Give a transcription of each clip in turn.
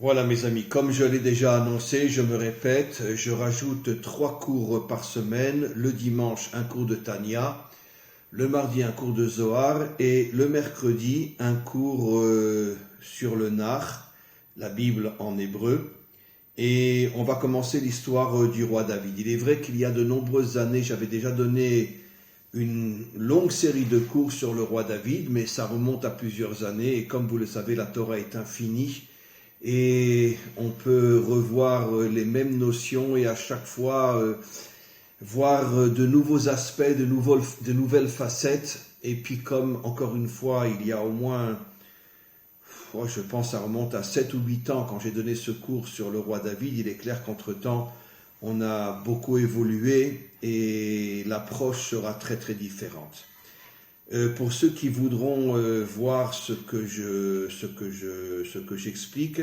Voilà mes amis, comme je l'ai déjà annoncé, je me répète, je rajoute 3 cours par semaine, le dimanche un cours de Tania, le mardi un cours de Zohar et le mercredi un cours sur le Nar, la Bible en hébreu. Et on va commencer l'histoire du roi David. Il est vrai qu'il y a de nombreuses années, j'avais déjà donné une longue série de cours sur le roi David, mais ça remonte à plusieurs années et comme vous le savez, la Torah est infinie. Et on peut revoir les mêmes notions et à chaque fois voir de nouveaux aspects, de nouvelles facettes. Et puis comme, encore une fois, il y a au moins, je pense ça remonte à 7 ou 8 ans quand j'ai donné ce cours sur le roi David, il est clair qu'entre-temps, on a beaucoup évolué et l'approche sera très très différente. Pour ceux qui voudront voir ce que j'explique,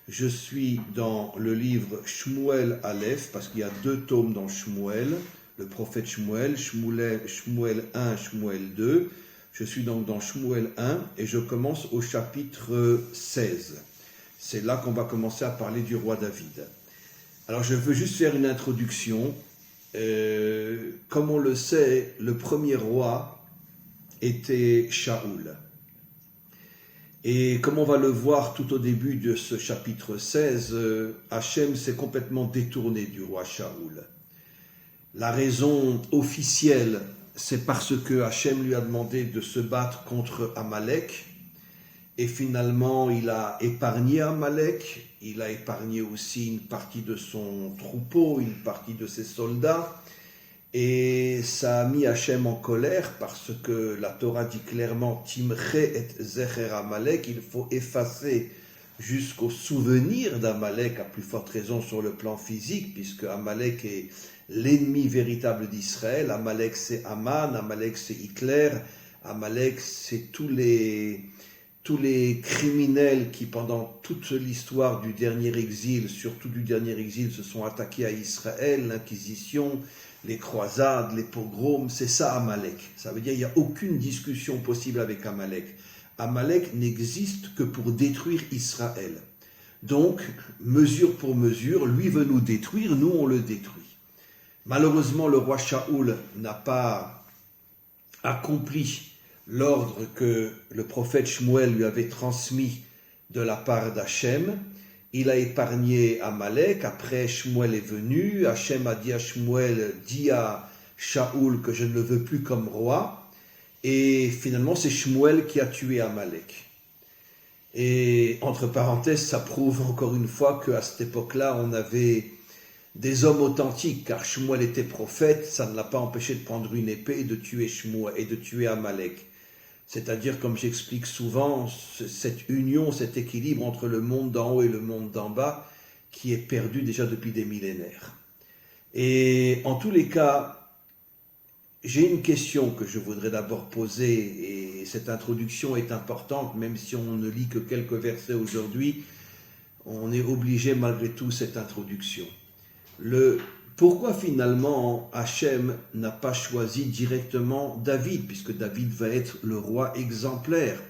je suis dans le livre Shmuel Aleph, parce qu'il y a 2 tomes dans Shmuel, le prophète Shmuel, Shmuel 1, Shmuel 2. Je suis donc dans Shmuel 1 et je commence au chapitre 16. C'est là qu'on va commencer à parler du roi David. Alors je veux juste faire une introduction. Comme on le sait, le premier roi était Shaoul. Et comme on va le voir tout au début de ce chapitre 16, Hachem s'est complètement détourné du roi Shaoul. La raison officielle, c'est parce que Hachem lui a demandé de se battre contre Amalek, et finalement il a épargné Amalek, il a épargné aussi une partie de son troupeau, une partie de ses soldats, et ça a mis Hachem en colère parce que la Torah dit clairement Timche et Zecher Amalek, il faut effacer jusqu'au souvenir d'Amalek, à plus forte raison sur le plan physique, puisque Amalek est l'ennemi véritable d'Israël. Amalek c'est Aman, Amalek c'est Hitler, Amalek c'est tous les criminels qui pendant toute l'histoire du dernier exil, surtout du dernier exil, se sont attaqués à Israël, l'Inquisition, les croisades, les pogroms, c'est ça Amalek. Ça veut dire qu'il n'y a aucune discussion possible avec Amalek. Amalek n'existe que pour détruire Israël. Donc, mesure pour mesure, lui veut nous détruire, nous on le détruit. Malheureusement, le roi Shaoul n'a pas accompli l'ordre que le prophète Shmuel lui avait transmis de la part d'Hachem. Il a épargné Amalek, après Shmuel est venu, Hachem a dit à Shmuel, dis à Shaoul que je ne le veux plus comme roi, et finalement c'est Shmuel qui a tué Amalek. Et entre parenthèses, ça prouve encore une fois qu'à cette époque-là, on avait des hommes authentiques, car Shmuel était prophète, ça ne l'a pas empêché de prendre une épée et de tuer Shmuel et de tuer Amalek. C'est-à-dire, comme j'explique souvent, cette union, cet équilibre entre le monde d'en haut et le monde d'en bas, qui est perdu déjà depuis des millénaires. Et en tous les cas, j'ai une question que je voudrais d'abord poser, et cette introduction est importante, même si on ne lit que quelques versets aujourd'hui, on est obligé malgré tout cette introduction. Pourquoi finalement Hachem n'a pas choisi directement David, puisque David va être le roi exemplaire?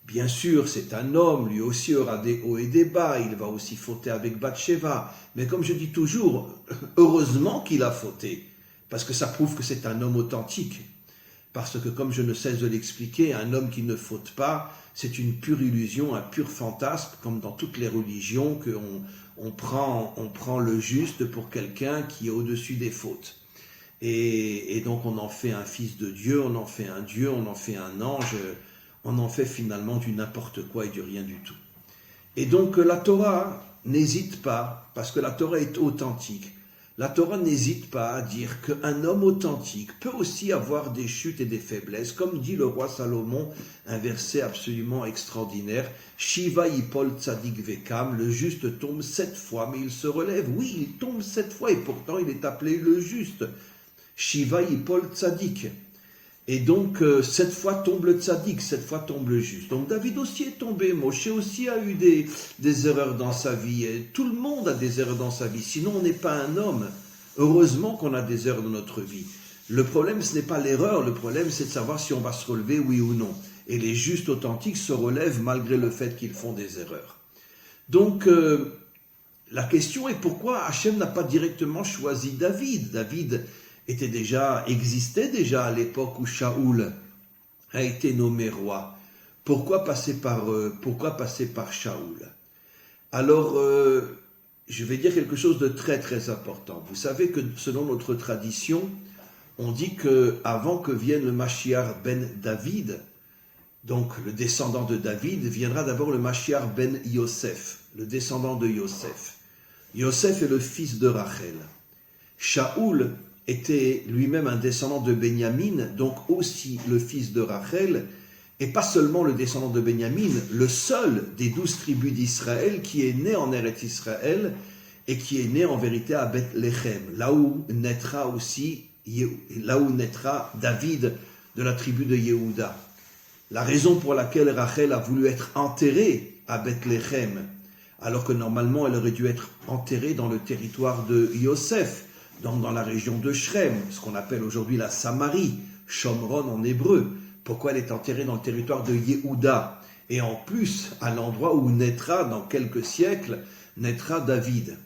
Bien sûr, c'est un homme, lui aussi aura des hauts et des bas, il va aussi fauter avec Bathsheba, mais comme je dis toujours, heureusement qu'il a fauté, parce que ça prouve que c'est un homme authentique. Parce que comme je ne cesse de l'expliquer, un homme qui ne faute pas, c'est une pure illusion, un pur fantasme, comme dans toutes les religions, qu'on prend le juste pour quelqu'un qui est au-dessus des fautes. Et donc on en fait un fils de Dieu, on en fait un Dieu, on en fait un ange, on en fait finalement du n'importe quoi et du rien du tout. Et donc la Torah n'hésite pas, parce que la Torah est authentique, la Torah n'hésite pas à dire qu'un homme authentique peut aussi avoir des chutes et des faiblesses, comme dit le roi Salomon, un verset absolument extraordinaire, Shiva yipol tzadik vekam, le juste tombe 7 fois, mais il se relève. Oui, il tombe 7 fois, et pourtant il est appelé le juste. Shiva yipol tzadik. Et donc, 7 fois tombe le tzaddik, 7 fois tombe le juste. Donc David aussi est tombé, Moshe aussi a eu des erreurs dans sa vie. Et tout le monde a des erreurs dans sa vie, sinon on n'est pas un homme. Heureusement qu'on a des erreurs dans notre vie. Le problème, ce n'est pas l'erreur, le problème c'est de savoir si on va se relever, oui ou non. Et les justes authentiques se relèvent malgré le fait qu'ils font des erreurs. Donc, la question est pourquoi Hachem n'a pas directement choisi David. David existait déjà à l'époque où Shaoul a été nommé roi. Pourquoi passer par Shaoul? Alors, je vais dire quelque chose de très très important. Vous savez que selon notre tradition, on dit que avant que vienne le Mashiach ben David, donc le descendant de David, viendra d'abord le Mashiach ben Yosef, le descendant de Yosef. Yosef est le fils de Rachel. Shaoul était lui-même un descendant de Benjamin, donc aussi le fils de Rachel, et pas seulement le descendant de Benjamin, le seul des 12 tribus d'Israël qui est né en Eretz Israël et qui est né en vérité à Bethléem, là où naîtra David de la tribu de Yehuda. La raison pour laquelle Rachel a voulu être enterrée à Bethléem, alors que normalement elle aurait dû être enterrée dans le territoire de Yosef, donc dans la région de Shrem, ce qu'on appelle aujourd'hui la Samarie, Shomron en hébreu. Pourquoi elle est enterrée dans le territoire de Yehuda? Et en plus, à l'endroit où naîtra, dans quelques siècles, naîtra David.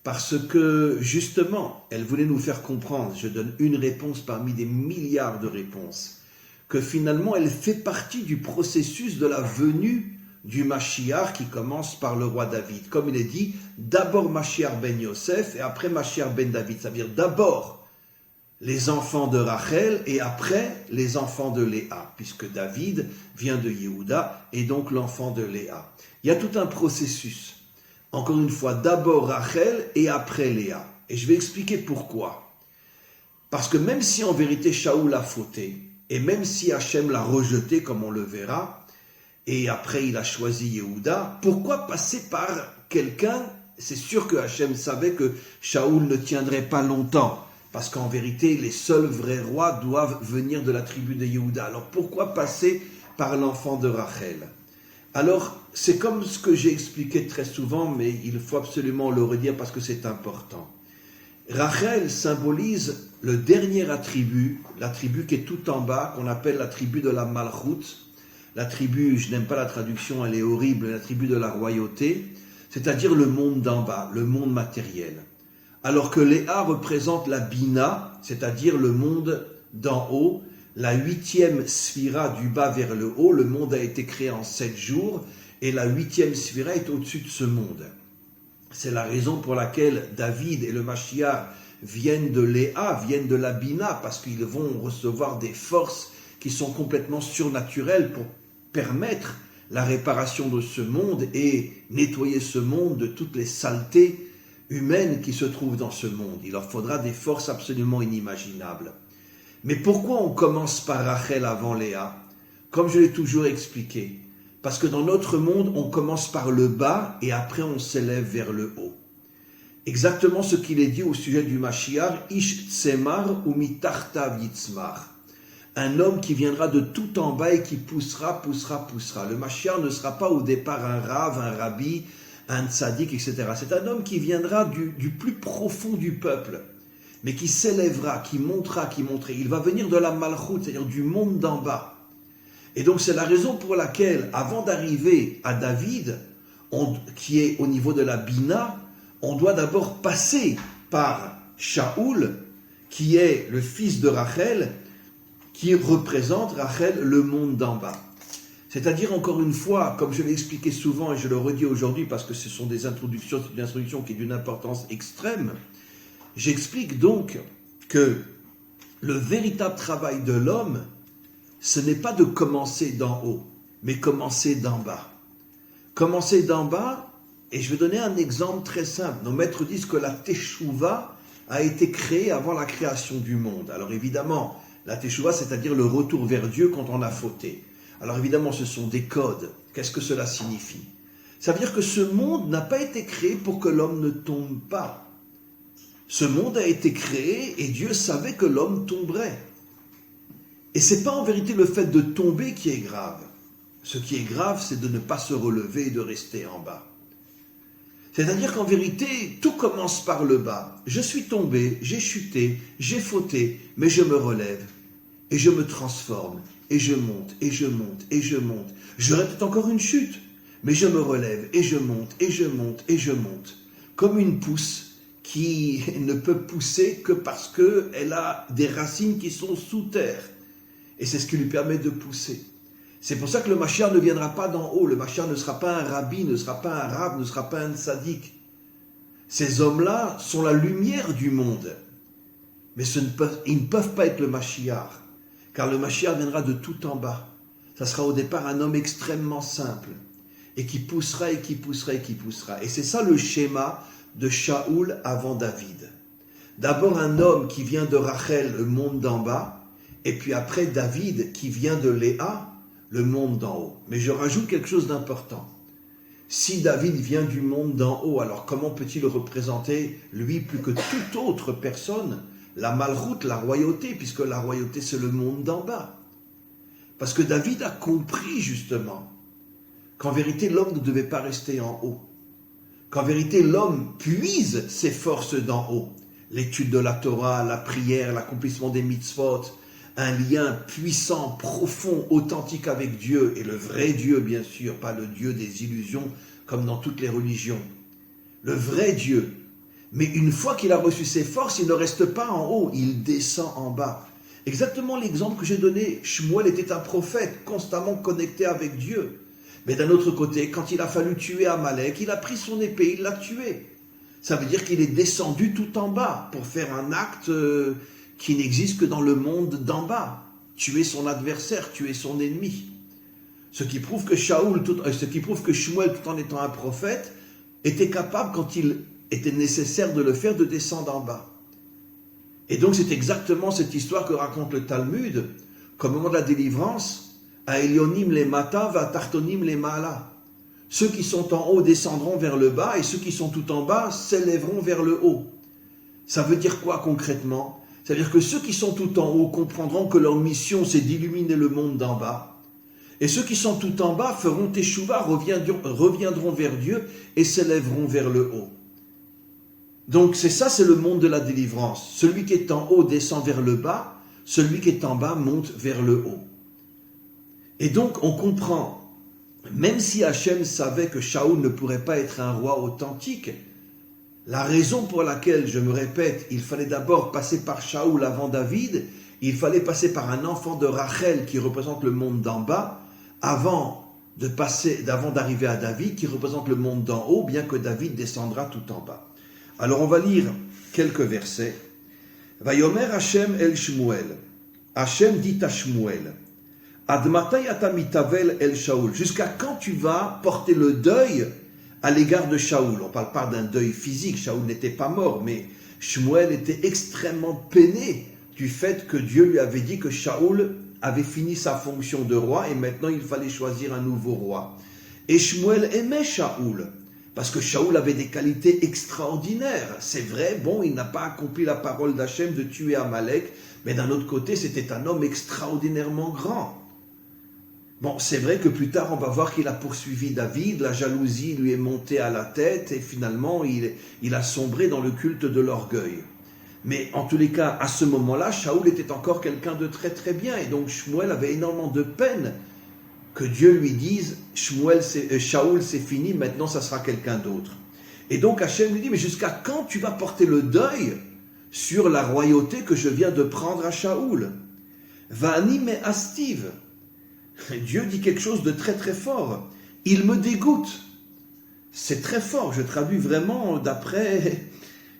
Parce que, justement, elle voulait nous faire comprendre, je donne une réponse parmi des milliards de réponses, que finalement, elle fait partie du processus de la venue du Mashiach qui commence par le roi David. Comme il est dit, d'abord Mashiach ben Yosef et après Mashiach ben David. Ça veut dire d'abord les enfants de Rachel et après les enfants de Léa, puisque David vient de Yehuda et donc l'enfant de Léa. Il y a tout un processus. Encore une fois, d'abord Rachel et après Léa. Et je vais expliquer pourquoi. Parce que même si en vérité Shaoul a fauté, et même si Hachem l'a rejeté, comme on le verra, et après il a choisi Yehuda, pourquoi passer par quelqu'un? C'est sûr que Hachem savait que Shaoul ne tiendrait pas longtemps, parce qu'en vérité, les seuls vrais rois doivent venir de la tribu de Yehuda. Alors pourquoi passer par l'enfant de Rachel? Alors, c'est comme ce que j'ai expliqué très souvent, mais il faut absolument le redire parce que c'est important. Rachel symbolise le dernier attribut, l'attribut qui est tout en bas, qu'on appelle la tribu de la Malchut, la tribu, je n'aime pas la traduction, elle est horrible, la tribu de la royauté, c'est-à-dire le monde d'en bas, le monde matériel. Alors que Léa représente la Bina, c'est-à-dire le monde d'en haut, la 8e sphira du bas vers le haut. Le monde a été créé en 7 jours et la 8e sphira est au-dessus de ce monde. C'est la raison pour laquelle David et le Mashiach viennent de Léa, viennent de la Bina, parce qu'ils vont recevoir des forces qui sont complètement surnaturelles pour permettre la réparation de ce monde et nettoyer ce monde de toutes les saletés humaines qui se trouvent dans ce monde. Il leur faudra des forces absolument inimaginables. Mais pourquoi on commence par Rachel avant Léa? Comme je l'ai toujours expliqué, parce que dans notre monde, on commence par le bas et après on s'élève vers le haut. Exactement ce qu'il est dit au sujet du Mashiach, Ish Tsemar ou Mitartav Yitzmar. Un homme qui viendra de tout en bas et qui poussera. Le Mashiach ne sera pas au départ un rave, un rabbi, un tzaddik, etc. C'est un homme qui viendra du plus profond du peuple, mais qui s'élèvera, qui montera. Il va venir de la Malchut, c'est-à-dire du monde d'en bas. Et donc c'est la raison pour laquelle, avant d'arriver à David, qui est au niveau de la Bina, on doit d'abord passer par Shaoul, qui est le fils de Rachel, qui représente Rachel, le monde d'en bas. C'est-à-dire, encore une fois, comme je l'ai expliqué souvent et je le redis aujourd'hui parce que ce sont des introductions, c'est une introduction qui est d'une importance extrême, j'explique donc que le véritable travail de l'homme, ce n'est pas de commencer d'en haut, mais commencer d'en bas. Commencer d'en bas, et je vais donner un exemple très simple. Nos maîtres disent que la Teshuvah a été créée avant la création du monde. Alors évidemment, la Teshuvah, c'est-à-dire le retour vers Dieu quand on a fauté. Alors évidemment, ce sont des codes. Qu'est-ce que cela signifie? Ça veut dire que ce monde n'a pas été créé pour que l'homme ne tombe pas. Ce monde a été créé et Dieu savait que l'homme tomberait. Et ce n'est pas en vérité le fait de tomber qui est grave. Ce qui est grave, c'est de ne pas se relever et de rester en bas. C'est-à-dire qu'en vérité, tout commence par le bas. Je suis tombé, j'ai chuté, j'ai fauté, mais je me relève et je me transforme. Et je monte, et je monte, et je monte. J'aurai peut-être encore une chute, Mais je me relève et je monte et je monte et je monte, comme une pousse qui ne peut pousser que parce qu'elle a des racines qui sont sous terre. Et c'est ce qui lui permet de pousser. C'est pour ça que le Mashiach ne viendra pas d'en haut. Le Mashiach ne sera pas un rabbi, ne sera pas un rab, ne sera pas un tzaddik. Ces hommes-là sont la lumière du monde. Mais ils ne peuvent pas être le Mashiach. Car le Mashiach viendra de tout en bas. Ça sera au départ un homme extrêmement simple. Et qui poussera et qui poussera et qui poussera. Et c'est ça le schéma de Shaoul avant David. D'abord un homme qui vient de Rachel, le monde d'en bas. Et puis après David qui vient de Léa, le monde d'en haut. Mais je rajoute quelque chose d'important. Si David vient du monde d'en haut, alors comment peut-il représenter, lui, plus que toute autre personne, la malchoute, la royauté, puisque la royauté, c'est le monde d'en bas. Parce que David a compris, justement, qu'en vérité, l'homme ne devait pas rester en haut. Qu'en vérité, l'homme puise ses forces d'en haut. L'étude de la Torah, la prière, l'accomplissement des mitzvot, un lien puissant, profond, authentique avec Dieu, et le vrai Dieu, bien sûr, pas le Dieu des illusions, comme dans toutes les religions. Le vrai Dieu. Mais une fois qu'il a reçu ses forces, il ne reste pas en haut, il descend en bas. Exactement l'exemple que j'ai donné, Shmuel était un prophète, constamment connecté avec Dieu. Mais d'un autre côté, quand il a fallu tuer Amalek, il a pris son épée, il l'a tué. Ça veut dire qu'il est descendu tout en bas, pour faire un acte qui n'existe que dans le monde d'en bas. Tuer son adversaire, tuer son ennemi. Ce qui prouve que Shmuel, tout en étant un prophète, était capable, quand il était nécessaire de le faire, de descendre en bas. Et donc c'est exactement cette histoire que raconte le Talmud, qu'au moment de la délivrance, à Elionim les mata, va tartonim les mala. Ceux qui sont en haut descendront vers le bas, et ceux qui sont tout en bas s'élèveront vers le haut. Ça veut dire quoi concrètement ? C'est-à-dire que ceux qui sont tout en haut comprendront que leur mission, c'est d'illuminer le monde d'en bas. Et ceux qui sont tout en bas feront teshuva, reviendront vers Dieu et s'élèveront vers le haut. Donc c'est le monde de la délivrance. Celui qui est en haut descend vers le bas, celui qui est en bas monte vers le haut. Et donc on comprend, même si Hachem savait que Shaoul ne pourrait pas être un roi authentique, la raison pour laquelle, je me répète, il fallait d'abord passer par Shaoul avant David, il fallait passer par un enfant de Rachel qui représente le monde d'en bas, avant d'arriver à David qui représente le monde d'en haut, bien que David descendra tout en bas. Alors on va lire quelques versets. Vayomer Hashem el Shmuel. Hashem dit à Shmuel, Ad matay ata mitavel el Shaoul. Jusqu'à quand tu vas porter le deuil à l'égard de Shaoul? On ne parle pas d'un deuil physique, Shaoul n'était pas mort, mais Shmuel était extrêmement peiné du fait que Dieu lui avait dit que Shaoul avait fini sa fonction de roi et maintenant il fallait choisir un nouveau roi. Et Shmuel aimait Shaoul, parce que Shaoul avait des qualités extraordinaires. C'est vrai, il n'a pas accompli la parole d'Hachem de tuer Amalek, mais d'un autre côté, c'était un homme extraordinairement grand. C'est vrai que plus tard, on va voir qu'il a poursuivi David, la jalousie lui est montée à la tête, et finalement, il a sombré dans le culte de l'orgueil. Mais en tous les cas, à ce moment-là, Shaoul était encore quelqu'un de très très bien, et donc Shmuel avait énormément de peine que Dieu lui dise « Shaoul, c'est fini, maintenant ça sera quelqu'un d'autre ». Et donc Hachem lui dit « Mais jusqu'à quand tu vas porter le deuil sur la royauté que je viens de prendre à Shaoul ?» Va'ani me astiv. Dieu dit quelque chose de très très fort. « Il me dégoûte ». C'est très fort, je traduis vraiment d'après...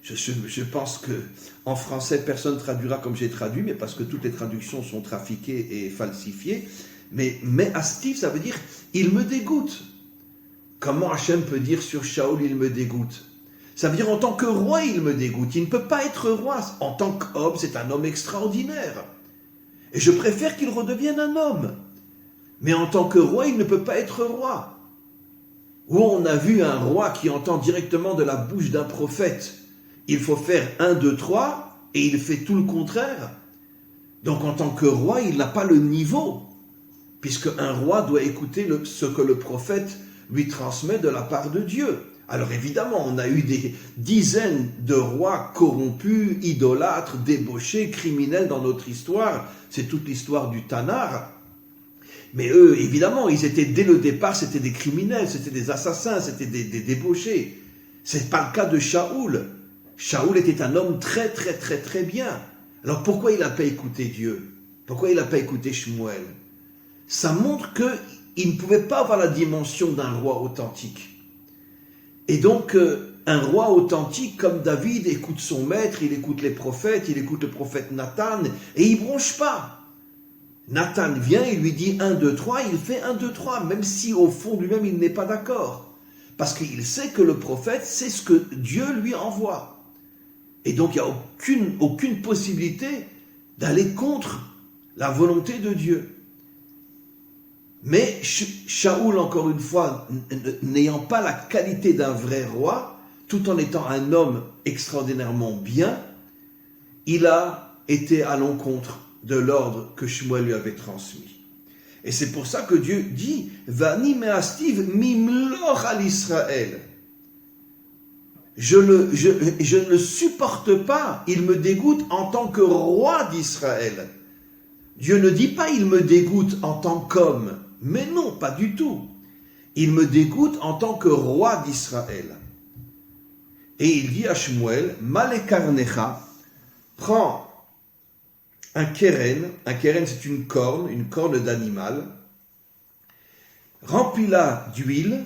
Je pense qu'en français, personne ne traduira comme j'ai traduit, mais parce que toutes les traductions sont trafiquées et falsifiées. Mais astiv, ça veut dire « il me dégoûte ». Comment Hachem peut dire sur Shaoul « il me dégoûte » ? Ça veut dire en tant que roi, il me dégoûte. Il ne peut pas être roi. En tant qu'homme, c'est un homme extraordinaire. Et je préfère qu'il redevienne un homme. Mais en tant que roi, il ne peut pas être roi. Où on a vu un roi qui entend directement de la bouche d'un prophète « il faut faire 1, 2, 3 » et il fait tout le contraire. Donc en tant que roi, il n'a pas le niveau. Puisque un roi doit écouter ce que le prophète lui transmet de la part de Dieu. Alors évidemment, on a eu des dizaines de rois corrompus, idolâtres, débauchés, criminels dans notre histoire. C'est toute l'histoire du Tanar. Mais eux, évidemment, ils étaient dès le départ, c'était des criminels, c'était des assassins, c'était des débauchés. C'est pas le cas de Shaoul. Shaoul était un homme très, très, très, très bien. Alors pourquoi il n'a pas écouté Dieu? Pourquoi il n'a pas écouté Shmuel? Ça montre qu'il ne pouvait pas avoir la dimension d'un roi authentique. Et donc, un roi authentique comme David écoute son maître, il écoute les prophètes, il écoute le prophète Nathan, et il ne bronche pas. Nathan vient, il lui dit 1, 2, 3, il fait 1, 2, 3, même si au fond lui-même il n'est pas d'accord. Parce qu'il sait que le prophète, c'est ce que Dieu lui envoie. Et donc il n'y a aucune possibilité d'aller contre la volonté de Dieu. Mais Shaoul, encore une fois, n'ayant pas la qualité d'un vrai roi, tout en étant un homme extraordinairement bien, il a été à l'encontre de l'ordre que Shmuel lui avait transmis. Et c'est pour ça que Dieu dit « Vani me'astiv mimloch al Israël » je ne le supporte pas, il me dégoûte en tant que roi d'Israël. Dieu ne dit pas « il me dégoûte en tant qu'homme », mais non, pas du tout. Il me dégoûte en tant que roi d'Israël. Et il dit à Shmuel, Malekarnecha, prends un keren c'est une corne d'animal, remplis-la d'huile,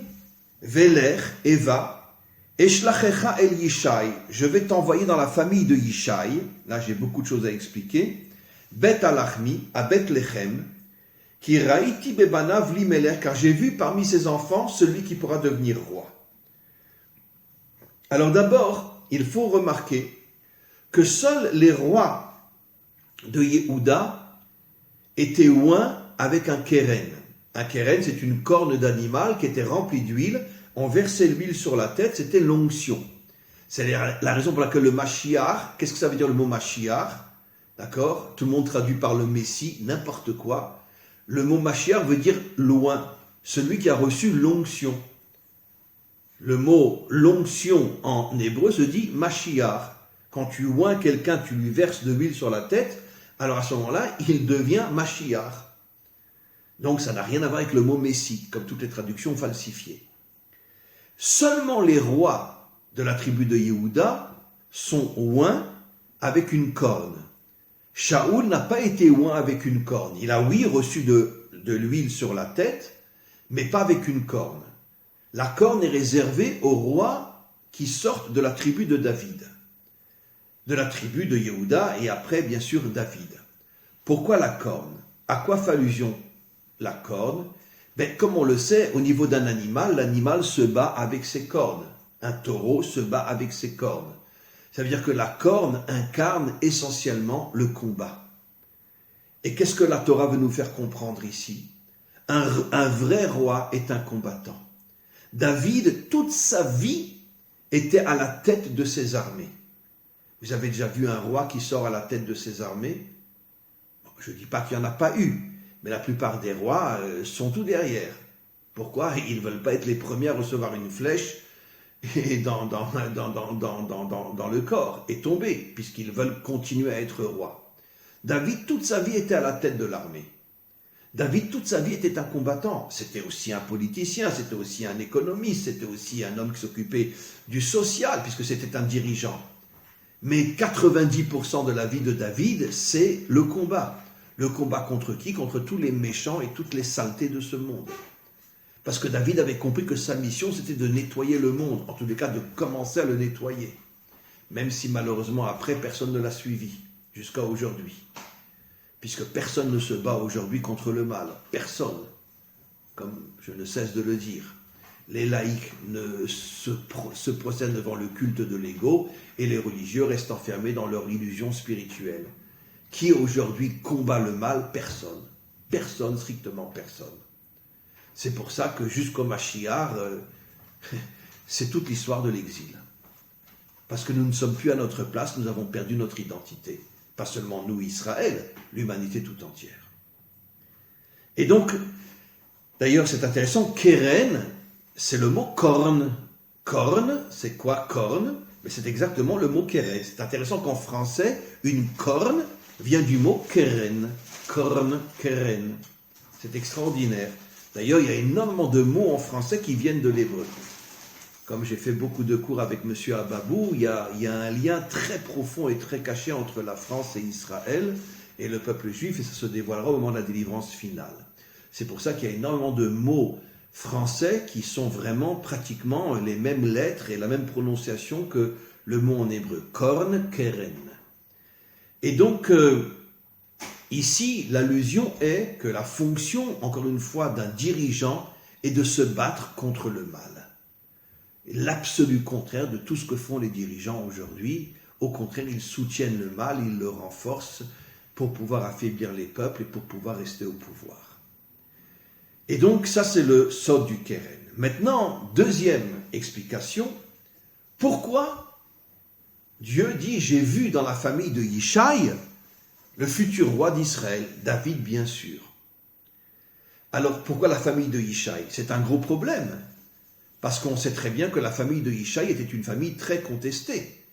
veler, et va, eshlachecha el Yishai, je vais t'envoyer dans la famille de Yishai, là j'ai beaucoup de choses à expliquer, Bet alachmi, à Bethléem, qui raïti bebanav limeler, car j'ai vu parmi ses enfants celui qui pourra devenir roi. Alors d'abord, il faut remarquer que seuls les rois de Yehuda étaient oints avec un keren. Un keren, c'est une corne d'animal qui était remplie d'huile. On versait l'huile sur la tête, c'était l'onction. C'est la raison pour laquelle le Mashiach, qu'est-ce que ça veut dire le mot Mashiach? D'accord? Tout le monde traduit par le Messie, n'importe quoi. Le mot Mashiach veut dire loin, celui qui a reçu l'onction. Le mot l'onction en hébreu se dit Mashiach. Quand tu oins quelqu'un, tu lui verses de l'huile sur la tête, alors à ce moment-là, il devient Mashiach. Donc ça n'a rien à voir avec le mot Messie, comme toutes les traductions falsifiées. Seulement les rois de la tribu de Yehuda sont oints avec une corne. Shaoul n'a pas été oint avec une corne. Il a, oui, reçu de l'huile sur la tête, mais pas avec une corne. La corne est réservée aux rois qui sortent de la tribu de David, de la tribu de Yehuda et après, bien sûr, David. Pourquoi la corne? À quoi fait allusion la corne? Comme on le sait, au niveau d'un animal, l'animal se bat avec ses cornes. Un taureau se bat avec ses cornes. Ça veut dire que la corne incarne essentiellement le combat. Et qu'est-ce que la Torah veut nous faire comprendre ici? Un vrai roi est un combattant. David, toute sa vie, était à la tête de ses armées. Vous avez déjà vu un roi qui sort à la tête de ses armées? Je ne dis pas qu'il n'y en a pas eu, mais la plupart des rois sont tout derrière. Pourquoi? Ils ne veulent pas être les premiers à recevoir une flèche et dans le corps et tomber, puisqu'ils veulent continuer à être rois. David, toute sa vie, était à la tête de l'armée. David, toute sa vie, était un combattant. C'était aussi un politicien, c'était aussi un économiste, c'était aussi un homme qui s'occupait du social, puisque c'était un dirigeant. Mais 90% de la vie de David, c'est le combat. Le combat contre qui? Contre tous les méchants et toutes les saletés de ce monde. Parce que David avait compris que sa mission, c'était de nettoyer le monde, en tous les cas de commencer à le nettoyer. Même si malheureusement après, personne ne l'a suivi, jusqu'à aujourd'hui. Puisque personne ne se bat aujourd'hui contre le mal. Personne. Comme je ne cesse de le dire. Les laïcs se procèdent devant le culte de l'ego et les religieux restent enfermés dans leur illusion spirituelle. Qui aujourd'hui combat le mal? Personne. Personne, strictement personne. C'est pour ça que jusqu'au Mashiach, c'est toute l'histoire de l'exil. Parce que nous ne sommes plus à notre place, nous avons perdu notre identité. Pas seulement nous, Israël, l'humanité tout entière. Et donc, d'ailleurs, c'est intéressant, keren, c'est le mot corne. Corne, c'est quoi corne? Mais c'est exactement le mot keren. C'est intéressant qu'en français, une corne vient du mot keren. Corne, keren. C'est extraordinaire. D'ailleurs, il y a énormément de mots en français qui viennent de l'hébreu. Comme j'ai fait beaucoup de cours avec M. Ababou, il y a un lien très profond et très caché entre la France et Israël et le peuple juif, et ça se dévoilera au moment de la délivrance finale. C'est pour ça qu'il y a énormément de mots français qui sont vraiment pratiquement les mêmes lettres et la même prononciation que le mot en hébreu. Korn, keren. Et donc, ici, l'allusion est que la fonction, encore une fois, d'un dirigeant est de se battre contre le mal. L'absolu contraire de tout ce que font les dirigeants aujourd'hui. Au contraire, ils soutiennent le mal, ils le renforcent pour pouvoir affaiblir les peuples et pour pouvoir rester au pouvoir. Et donc, ça, c'est le sod du Keren. Maintenant, deuxième explication, pourquoi Dieu dit « J'ai vu dans la famille de Yishai le futur roi d'Israël, David bien sûr ». Alors, pourquoi la famille de Yishai? C'est un gros problème, parce qu'on sait très bien que la famille de Yishai était une famille très contestée.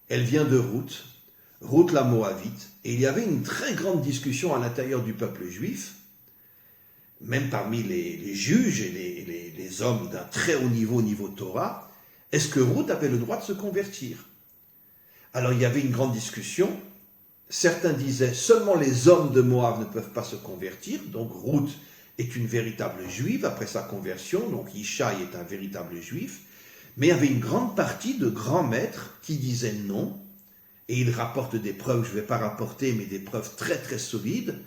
Elle vient de Ruth la Moabite, et il y avait une très grande discussion à l'intérieur du peuple juif, même parmi les juges et les hommes d'un très haut niveau Torah, est-ce que Ruth avait le droit de se convertir? Alors il y avait une grande discussion. Certains disaient seulement les hommes de Moab ne peuvent pas se convertir, donc Ruth est une véritable juive après sa conversion, donc Yishai est un véritable juif, mais il y avait une grande partie de grands maîtres qui disaient non, et ils rapportent des preuves, je ne vais pas rapporter, mais des preuves très très solides,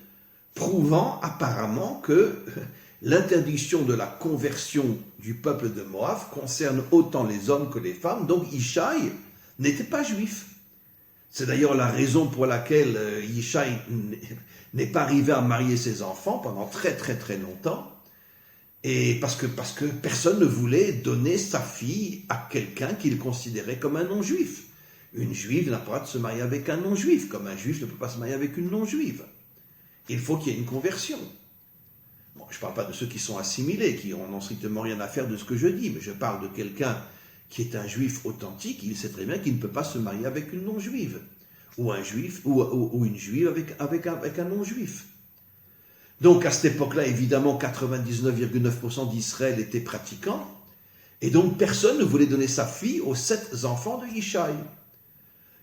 prouvant apparemment que l'interdiction de la conversion du peuple de Moab concerne autant les hommes que les femmes, donc Yishai n'était pas juif. C'est d'ailleurs la raison pour laquelle Yishai n'est pas arrivé à marier ses enfants pendant très très très longtemps, et parce que personne ne voulait donner sa fille à quelqu'un qu'il considérait comme un non-juif. Une juive n'a pas le droit de se marier avec un non-juif, comme un juif ne peut pas se marier avec une non-juive. Il faut qu'il y ait une conversion. Bon, je ne parle pas de ceux qui sont assimilés, qui n'ont strictement rien à faire de ce que je dis, mais je parle de quelqu'un qui est un juif authentique, il sait très bien qu'il ne peut pas se marier avec une non-juive, ou un juif, ou une juive avec un non-juif. Donc à cette époque-là, évidemment, 99,9% d'Israël étaient pratiquants, et donc personne ne voulait donner sa fille aux 7 enfants de Yishai.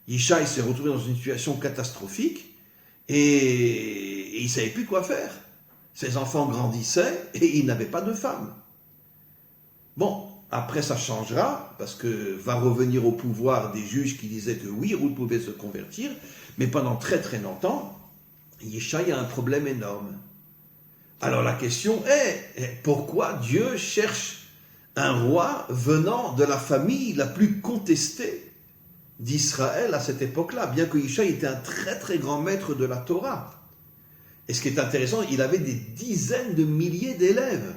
Yishai s'est retrouvé dans une situation catastrophique, et il ne savait plus quoi faire. Ses enfants grandissaient, et il n'avait pas de femme. Bon, après ça changera, parce que va revenir au pouvoir des juges qui disaient que oui, Ruth pouvait se convertir, mais pendant très très longtemps, Yishai a un problème énorme. Alors la question est, pourquoi Dieu cherche un roi venant de la famille la plus contestée d'Israël à cette époque-là, bien que Yishai était un très très grand maître de la Torah. Et ce qui est intéressant, il avait des dizaines de milliers d'élèves.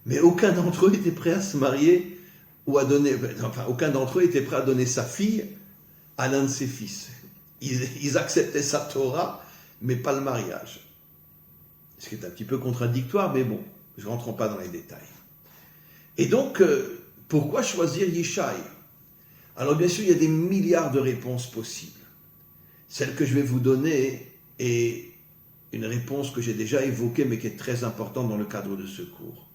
Mais aucun d'entre eux était prêt à se marier ou à donner, enfin, aucun d'entre eux était prêt à donner sa fille à l'un de ses fils. Ils acceptaient sa Torah, mais pas le mariage. Ce qui est un petit peu contradictoire, mais bon, je ne rentre pas dans les détails. Et donc, pourquoi choisir Yishai? Alors bien sûr, il y a des milliards de réponses possibles. Celle que je vais vous donner est une réponse que j'ai déjà évoquée, mais qui est très importante dans le cadre de ce cours.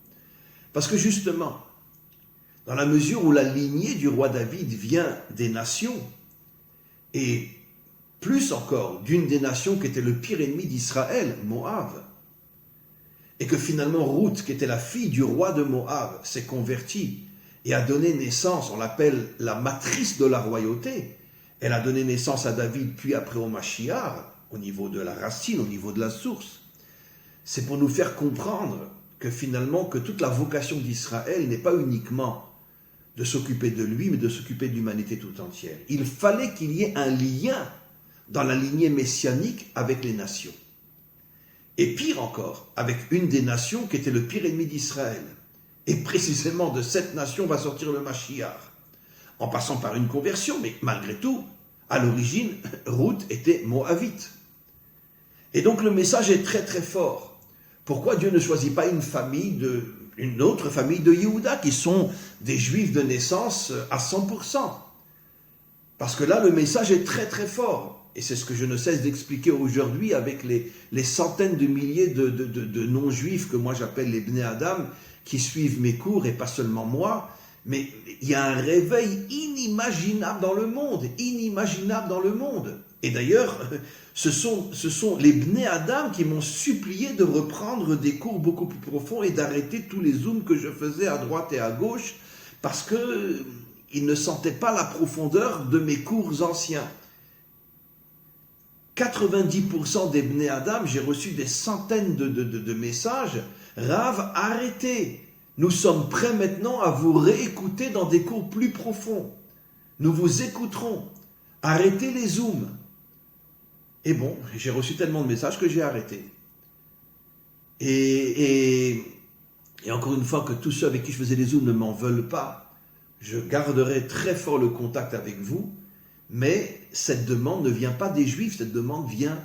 Parce que justement, dans la mesure où la lignée du roi David vient des nations, et plus encore d'une des nations qui était le pire ennemi d'Israël, Moab, et que finalement Ruth, qui était la fille du roi de Moab, s'est convertie et a donné naissance, on l'appelle la matrice de la royauté, elle a donné naissance à David, puis après au Mashiach, au niveau de la racine, au niveau de la source. C'est pour nous faire comprendre que finalement, que toute la vocation d'Israël n'est pas uniquement de s'occuper de lui, mais de s'occuper de l'humanité tout entière. Il fallait qu'il y ait un lien dans la lignée messianique avec les nations. Et pire encore, avec une des nations qui était le pire ennemi d'Israël. Et précisément de cette nation va sortir le Mashiach, en passant par une conversion, mais malgré tout, à l'origine, Ruth était moabite. Et donc le message est très très fort. Pourquoi Dieu ne choisit pas une autre famille de Yehuda, qui sont des juifs de naissance à 100%? Parce que là, le message est très très fort. et c'est ce que je ne cesse d'expliquer aujourd'hui avec les centaines de milliers de non-juifs que moi j'appelle les Bnei Adam, qui suivent mes cours, et pas seulement moi, mais il y a un réveil inimaginable dans le monde, inimaginable dans le monde. Et d'ailleurs, ce sont les Bnei Adam qui m'ont supplié de reprendre des cours beaucoup plus profonds et d'arrêter tous les zooms que je faisais à droite et à gauche, parce qu'ils ne sentaient pas la profondeur de mes cours anciens. 90% des Bnei Adam, j'ai reçu des centaines de messages. Rav, arrêtez. Nous sommes prêts maintenant à vous réécouter dans des cours plus profonds. Nous vous écouterons. Arrêtez les zooms. Et bon, j'ai reçu tellement de messages que j'ai arrêté. Et encore une fois, que tous ceux avec qui je faisais les zooms ne m'en veulent pas, je garderai très fort le contact avec vous, mais cette demande ne vient pas des Juifs, cette demande vient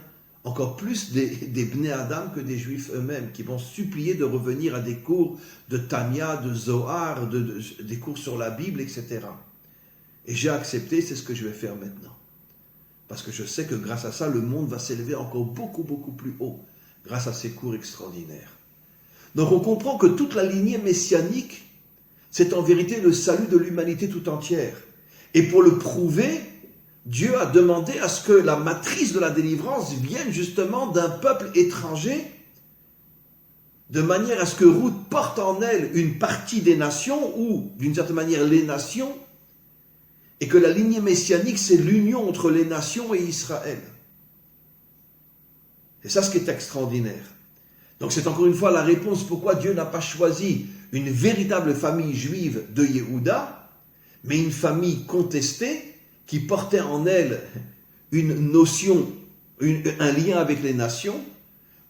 encore plus des Bnei Adam que des Juifs eux-mêmes, qui vont supplier de revenir à des cours de Tanya, de Zohar, des cours sur la Bible, etc. Et j'ai accepté, c'est ce que je vais faire maintenant. Parce que je sais que grâce à ça, le monde va s'élever encore beaucoup, beaucoup plus haut, grâce à ces cours extraordinaires. Donc on comprend que toute la lignée messianique, c'est en vérité le salut de l'humanité tout entière. Et pour le prouver, Dieu a demandé à ce que la matrice de la délivrance vienne justement d'un peuple étranger, de manière à ce que Ruth porte en elle une partie des nations, ou d'une certaine manière les nations, et que la lignée messianique, c'est l'union entre les nations et Israël. C'est ça ce qui est extraordinaire. Donc c'est encore une fois la réponse pourquoi Dieu n'a pas choisi une véritable famille juive de Yehuda, mais une famille contestée qui portait en elle une notion, un lien avec les nations,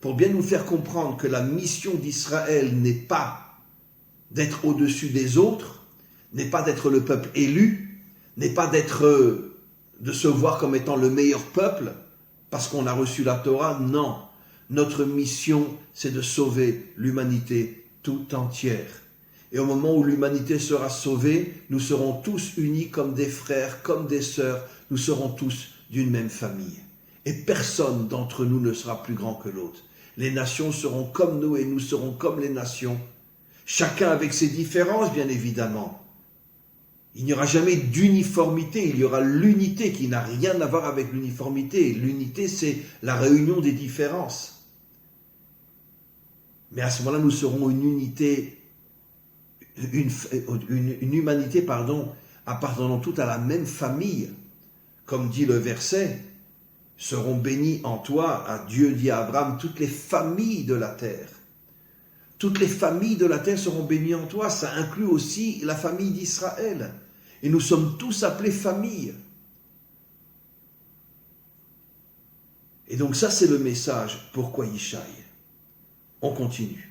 pour bien nous faire comprendre que la mission d'Israël n'est pas d'être au-dessus des autres, n'est pas d'être le peuple élu, n'est pas de se voir comme étant le meilleur peuple, parce qu'on a reçu la Torah, non. Notre mission, c'est de sauver l'humanité tout entière. Et au moment où l'humanité sera sauvée, nous serons tous unis comme des frères, comme des sœurs, nous serons tous d'une même famille. Et personne d'entre nous ne sera plus grand que l'autre. Les nations seront comme nous et nous serons comme les nations. Chacun avec ses différences, bien évidemment. Il n'y aura jamais d'uniformité, il y aura l'unité qui n'a rien à voir avec l'uniformité. L'unité, c'est la réunion des différences. Mais à ce moment-là, nous serons une unité, une humanité, appartenant toutes à la même famille. Comme dit le verset, seront bénies en toi, à Dieu dit à Abraham, toutes les familles de la terre. Toutes les familles de la terre seront bénies en toi. Ça inclut aussi la famille d'Israël. Et nous sommes tous appelés famille. Et donc ça, c'est le message. Pourquoi Yishai? On continue.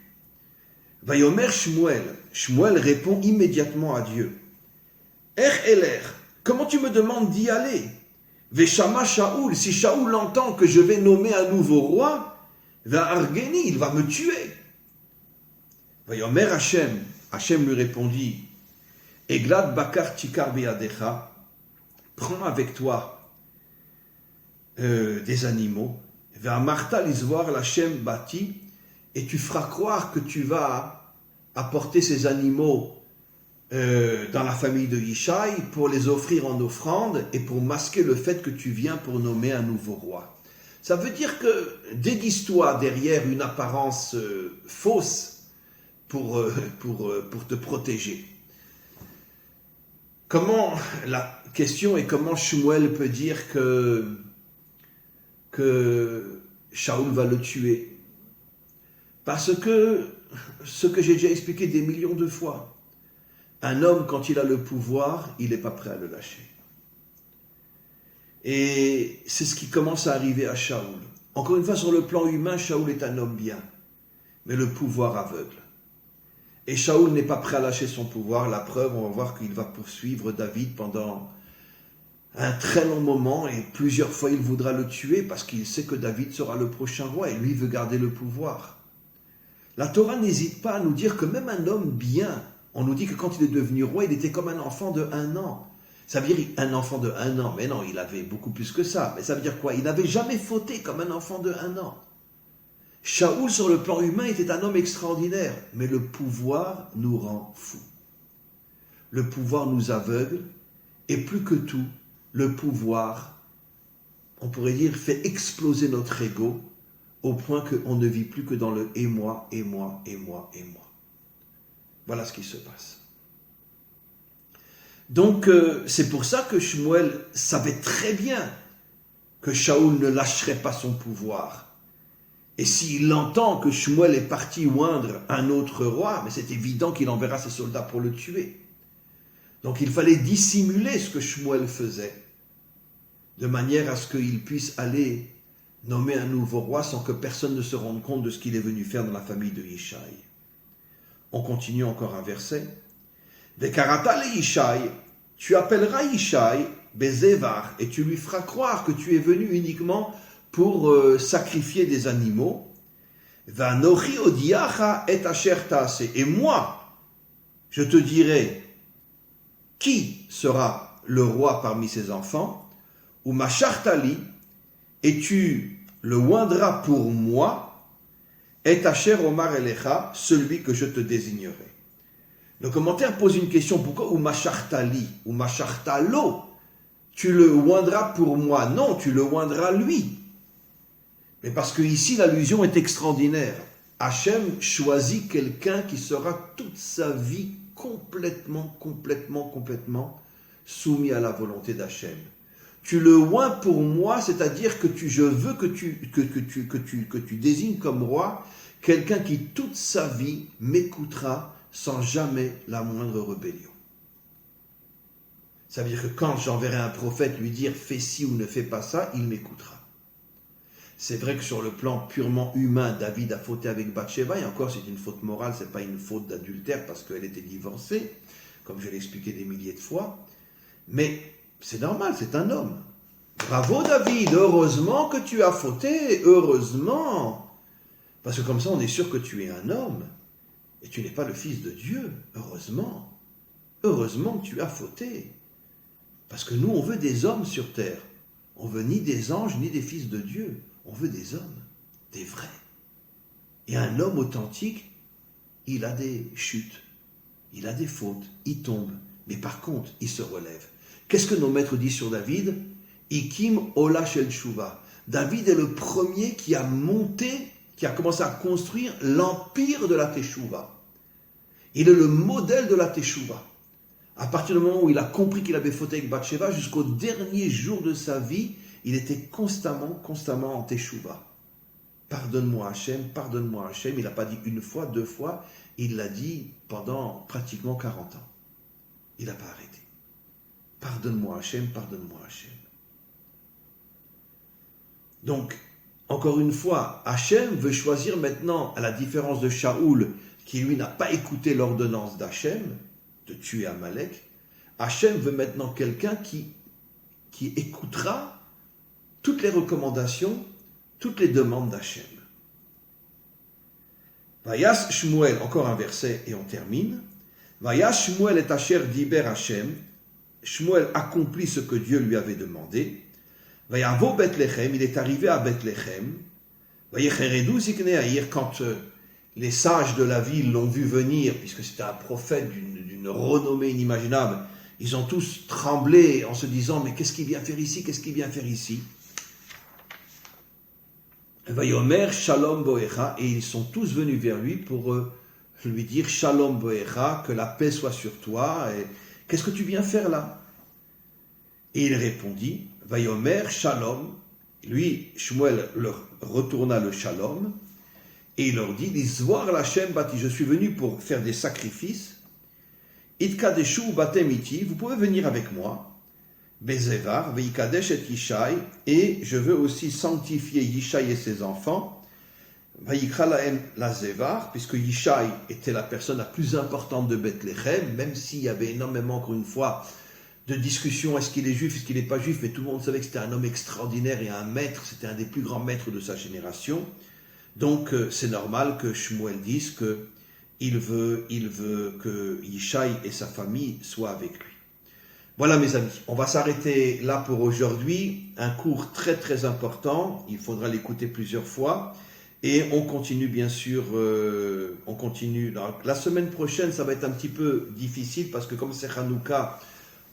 Vayomer Shmuel. Shmuel répond immédiatement à Dieu. Eler, comment tu me demandes d'y aller? Veshama Shaoul, si Shaoul entend que je vais nommer un nouveau roi, va Argeni, il va me tuer. Vayomer Hashem. Hashem lui répondit, Eglad bakar tikar beadecha, prends avec toi des animaux, va marta lisvoir l'Hashem bati, et tu feras croire que tu vas apporter ces animaux dans la famille de Yishai pour les offrir en offrande et pour masquer le fait que tu viens pour nommer un nouveau roi. Ça veut dire que déguise-toi derrière une apparence fausse pour te protéger. La question est comment Shmuel peut dire que Shaoul va le tuer? Parce que, ce que j'ai déjà expliqué des millions de fois, un homme, quand il a le pouvoir, il n'est pas prêt à le lâcher. Et c'est ce qui commence à arriver à Shaoul. Encore une fois, sur le plan humain, Shaoul est un homme bien, mais le pouvoir aveugle. Et Shaoul n'est pas prêt à lâcher son pouvoir. La preuve, on va voir qu'il va poursuivre David pendant un très long moment et plusieurs fois il voudra le tuer parce qu'il sait que David sera le prochain roi et lui veut garder le pouvoir. La Torah n'hésite pas à nous dire que même un homme bien, on nous dit que quand il est devenu roi, il était comme un enfant de 1 an. Ça veut dire un enfant de 1 an. Mais non, il avait beaucoup plus que ça. Mais ça veut dire quoi? Il n'avait jamais fauté comme un enfant de 1 an. Shaoul, sur le plan humain, était un homme extraordinaire. Mais le pouvoir nous rend fous. Le pouvoir nous aveugle. Et plus que tout, le pouvoir, on pourrait dire, fait exploser notre ego au point qu'on ne vit plus que dans le « et moi, et moi, et moi, et moi ». Voilà ce qui se passe. Donc, c'est pour ça que Shmuel savait très bien que Shaoul ne lâcherait pas son pouvoir. Et s'il entend que Shmuel est parti oindre un autre roi, mais c'est évident qu'il enverra ses soldats pour le tuer. Donc il fallait dissimuler ce que Shmuel faisait, de manière à ce qu'il puisse aller nommer un nouveau roi sans que personne ne se rende compte de ce qu'il est venu faire dans la famille de Yishai. On continue encore un verset. Vekarata le Yishai, tu appelleras Yishai Bezevar, et tu lui feras croire que tu es venu uniquement pour sacrifier des animaux. Vanochi odiacha et asher ta'aseh. Et moi, je te dirai qui sera le roi parmi ses enfants, ou machartali, et tu le oindras pour moi, et asher omar elecha, celui que je te désignerai. Le commentaire pose une question, pourquoi ou machartali, ou machartalo, tu le oindras pour moi? Non, tu le oindras lui. Mais parce que ici l'allusion est extraordinaire. Hachem choisit quelqu'un qui sera toute sa vie complètement soumis à la volonté d'Hachem. Tu le oins pour moi, c'est-à-dire que je veux que tu désignes comme roi quelqu'un qui toute sa vie m'écoutera sans jamais la moindre rébellion. Ça veut dire que quand j'enverrai un prophète lui dire fais ci ou ne fais pas ça, il m'écoutera. C'est vrai que sur le plan purement humain, David a fauté avec Bathsheba, et encore c'est une faute morale, c'est pas une faute d'adultère parce qu'elle était divorcée, comme je l'ai expliqué des milliers de fois, mais c'est normal, c'est un homme. Bravo David, heureusement que tu as fauté, heureusement, parce que comme ça on est sûr que tu es un homme, et tu n'es pas le fils de Dieu, heureusement que tu as fauté, parce que nous on veut des hommes sur terre, on veut ni des anges ni des fils de Dieu. On veut des hommes, des vrais. Et un homme authentique, il a des chutes, il a des fautes, il tombe, mais par contre, il se relève. Qu'est-ce que nos maîtres disent sur David? Ikim Ola Shel Tshuva. David est le premier qui a monté, qui a commencé à construire l'empire de la Teshuva. Il est le modèle de la Teshuva. À partir du moment où il a compris qu'il avait fauté avec Bathsheba, jusqu'au dernier jour de sa vie, il était constamment en teshuva. Pardonne-moi Hachem. Il n'a pas dit une fois, 2 fois, il l'a dit pendant pratiquement 40 ans. Il n'a pas arrêté. Pardonne-moi Hachem. Donc, encore une fois, Hachem veut choisir maintenant, à la différence de Shaoul, qui lui n'a pas écouté l'ordonnance d'Hachem, de tuer Amalek, Hachem veut maintenant quelqu'un qui écoutera toutes les recommandations, toutes les demandes d'Hachem. Vayas Shmuel, encore un verset et on termine. Vayas Shmuel et Asher diber Hachem. Shmuel accomplit ce que Dieu lui avait demandé. Vayavo Bethléem, il est arrivé à Bethléem. Vayecheredu ziknei haïr, quand les sages de la ville l'ont vu venir, puisque c'était un prophète d'une renommée inimaginable, ils ont tous tremblé en se disant, mais qu'est-ce qu'il vient faire ici? Vayomer Shalom Boecha, et ils sont tous venus vers lui pour lui dire Shalom Boecha, que la paix soit sur toi, et qu'est-ce que tu viens faire là? Et il répondit, Vayomer Shalom, lui, Shmuel leur retourna le Shalom, et il leur dit, L'Isvoir Lachem Bati, je suis venu pour faire des sacrifices, Itkadeshu Batemiti, vous pouvez venir avec moi, Bezevar, Veikadesh et Yishai, et je veux aussi sanctifier Yishai et ses enfants, Vaikra lahem la Zevar, puisque Yishai était la personne la plus importante de Bethléem, même s'il y avait énormément, encore une fois, de discussions, est-ce qu'il est juif, est-ce qu'il n'est pas juif, mais tout le monde savait que c'était un homme extraordinaire et un maître, c'était un des plus grands maîtres de sa génération. Donc c'est normal que Shmuel dise qu'il veut que Yishai et sa famille soient avec lui. Voilà mes amis, on va s'arrêter là pour aujourd'hui. Un cours très très important, il faudra l'écouter plusieurs fois. Et on continue bien sûr, on continue. Alors, la semaine prochaine, ça va être un petit peu difficile parce que comme c'est Hanouka,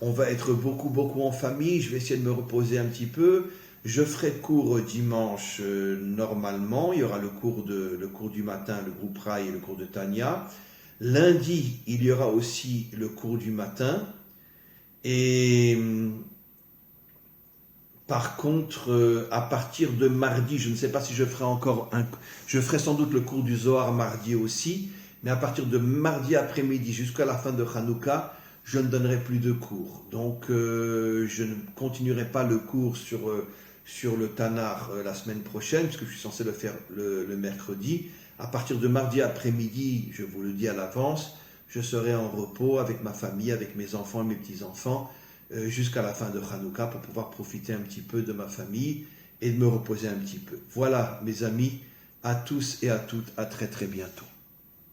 on va être beaucoup en famille. Je vais essayer de me reposer un petit peu. Je ferai cours dimanche normalement. Il y aura le cours du matin, le groupe Rai et le cours de Tania. Lundi, il y aura aussi le cours du matin. Et par contre, à partir de mardi, je ne sais pas si je ferai je ferai sans doute le cours du Zohar mardi aussi, mais à partir de mardi après-midi jusqu'à la fin de Hanouka, je ne donnerai plus de cours. Donc, je ne continuerai pas le cours sur le Tanar la semaine prochaine, puisque je suis censé le faire le mercredi. À partir de mardi après-midi, je vous le dis à l'avance, je serai en repos avec ma famille, avec mes enfants et mes petits-enfants, jusqu'à la fin de Hanouka pour pouvoir profiter un petit peu de ma famille et de me reposer un petit peu. Voilà, mes amis, à tous et à toutes, à très très bientôt.